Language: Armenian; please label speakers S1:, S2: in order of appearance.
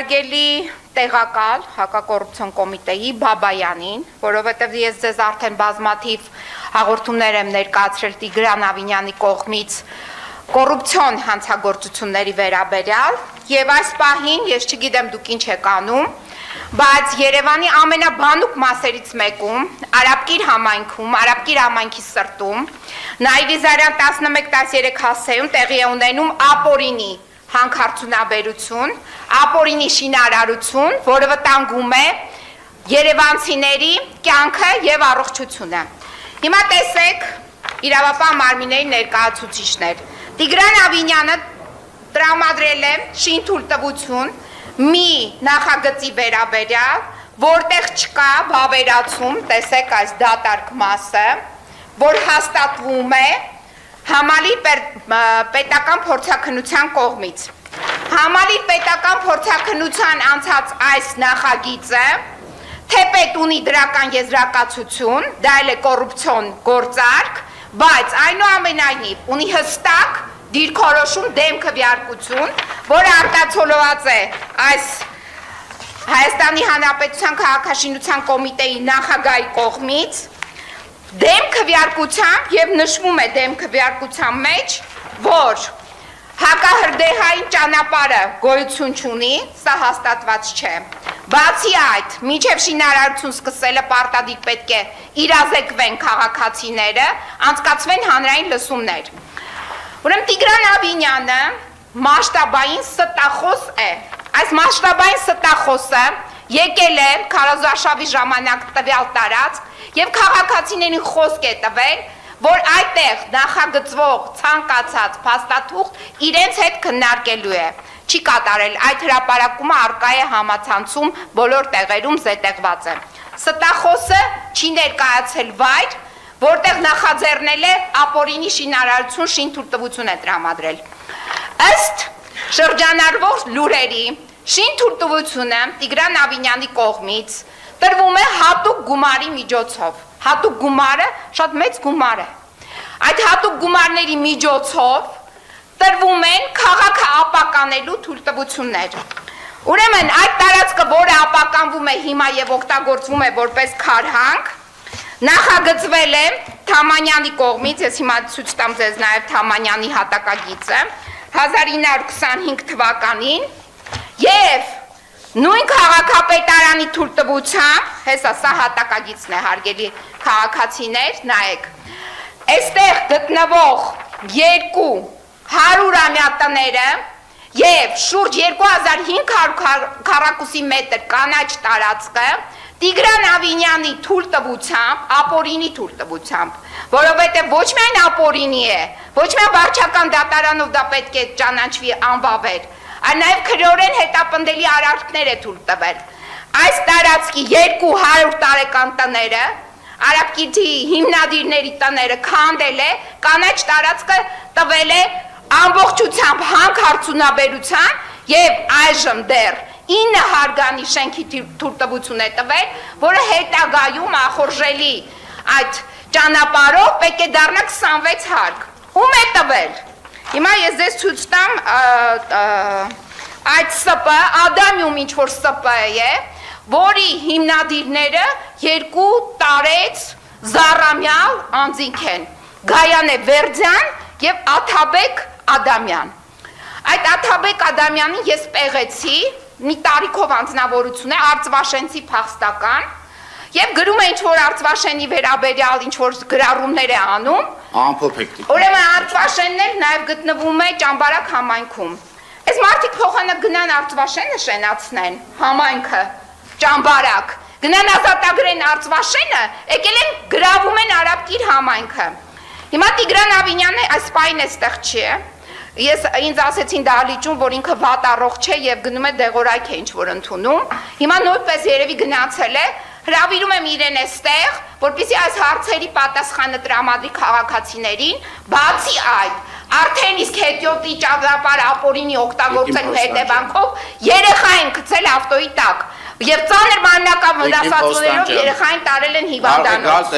S1: հարգելի տեղակալ հակակոռուպցիոն կոմիտեի Բաբայանին, որովհետև ես ձեզ արդեն բազմաթիվ հաղորդումներ եմ ներկայացրել Տիգրան Ավինյանի կողմից կոռուպցիոն հանցագործությունների վերաբերյալ, եւ այս պահին ես չգիտեմ դուք ինչ եք անում, բայց Երևանի ամենաբանուկ մասերից մեկում, Արաբկիր համայնքում, Արաբկիր համայնքի սրտում, Նայիրիզարյան 11-13 հասցեում տեղի է ունենում ապօրինի հանքարդյունաբերություն, ապօրինի շինարարություն, որը վտանգում է երևանցիների կյանքը եւ առողջությունը։ Հիմա տեսեք իրավապահ մարմինների ներկայացուցիչներ։ Տիգրան Ավինյանը տրամադրել է շինթույլտվություն մի նախագծի վերաբերյալ, որտեղ չկա բավերացում, տեսեք այս դատարկ մասը, որ հաստատվում է Համալիր պետական փորձաքննության կողմից։ Համալիր պետական փորձաքննության անցած այս նախագիծը թեպետ ունի դրական եզրակացություն, դա էլ է կոռուպցիոն գործարք, բայց այնուամենայնիվ ունի հստակ դիրքորոշում դեմ քվեարկություն, որը արտացոլված է այս Հայաստանի Հանրապետության քաղաքաշինության կոմիտեի նախագահի կողմից դեմ քվեարկությամբ եւ նշվում է դեմ քվեարկության մեջ, որ հակահրդեհային ճանապարհը գոյություն չունի, սա հաստատված չէ։ Բացի այդ, մինչև շինարարություն սկսելը պարտադիր պետք է իրազեկվեն քաղաքացիները, անցկացվեն հանրային լսումներ։ Ուրեմն Տիգրան Ավինյանը մասշտաբային ստախոս է։ Այս մասշտաբային ստախոսը եկել է քարոզարշավի ժամանակ տվյալ տարածք եւ քաղաքացիներին խոսք է տվել, որ այդտեղ նախագծվող ցանկացած փաստաթուղթ իրենց հետ քննարկելու է։ Չի կատարել այդ հրապարակումը արկա է համացանցում բոլոր տեղերում զետեղված է։ Ստախոսը չի ներկայացել վայր, որտեղ նախաձեռնել է ապօրինի շինարարություն շինթույլտվություն է տրամադրել։ Ըստ շրջանառվող լուրերի շինթույլտվությունը Տիգրան Ավինյանի կողմից տրվում է հատուկ գումարի միջոցով։ Հատուկ գումարը շատ մեծ գումար է։ Այդ հատուկ գումարների միջոցով տրվում են քաղաքը ապականելու թույլտվություններ։ Ուրեմն այդ տարածքը, որը ապականվում է հիմա եւ օգտագործվում է որպես քարհանք, նախագծվել է Թամանյանի կողմից, ես հիմա ցույց տամ ձեզ նաեւ Թամանյանի հատակագիծը 1925 թվականին եւ նույն քաղաքապետարանի թույլտվությամբ, հեսա սա հատակագիծն է հարգելի քաղաքացիներ, նայեք, այստեղ գտնվող երկու 100-ամյա տները եւ շուրջ 2500 քառակուսի մետր կանաչ տարածքը Տիգրան Ավինյանի թույլտվությամբ, ապօրինի թույլտվությամբ, որովհետեւ ոչ միայն ապօրինի է, ոչ միայն վարչական դատարանով դա պետք է ճանաչվի անվավեր, այլ նաև քրեորեն հետապնդելի արարքներ է թույլ տվել։ Այս տարածքի 200 տարեկան տները, Արաբկիրի հիմնադիրների տները քանդել է, կանաչ տարածքը տվել է ամբողջությամբ հանքարդյունաբերության եւ այժմ դեռ 9 հարգանի շենքի թույլտվություն է տվել, որը հետագայում ախորժելի այդ ճանապարհով պետք է դառնա 26 հարկ։ Ում է տվել։ Հիմա ես ձեզ ցույց տամ այդ ՍՊ, Ադամիում ինչ որ ՍՊ է, որի հիմնադիրները 2 տարեց Զառամյալ անձինք են, Գայանե Վերձյան եւ Աթաբեկ Ադամյան։ Այդ Աթաբեկ Ադամյանին ես պեղեցի, մի տարիքով անձնավորություն է, Արծվաշենցի փախստական, եւ գրում է ինչ որ Արծվաշենի վերաբերյալ ինչ որ գրառումներ է անում։
S2: Ամփոփեք։
S1: Ուրեմն Արծվաշենն էլ նաեւ գտնվում է Ճամբարակ համայնքում։ Այս մարդիկ փոխանակ գնան Արծվաշենը շենացնեն, համայնքը, Ճամբարակ, գնան ազատագրեն Արծվաշենը, եկել են գրավում են Արաբկիր համայնքը։ Հիմա Տիգրան Ավինյանը այս պայն էստեղ չի է։ Ես ինձ ասեցին դահլիճում, որ ինքը վատ առողջ չէ եւ գնում է դեղորայք է ինչ որ ընդունում։ Հիմա նույնպես երևի գնացել է, հրավիրում եմ իրեն այստեղ, որպեսզի այս հարցերի պատասխանը տրամադրի քաղաքացիներին, բացի այդ, արդեն իսկ հետիոտի ճանապարհ ապօրինի օգտագործելու հետևանքով երեխա են գցել ավտոյի տակ եւ ծանր մանրական վնասվածքներով երեխային տարել են հիվանդանոց։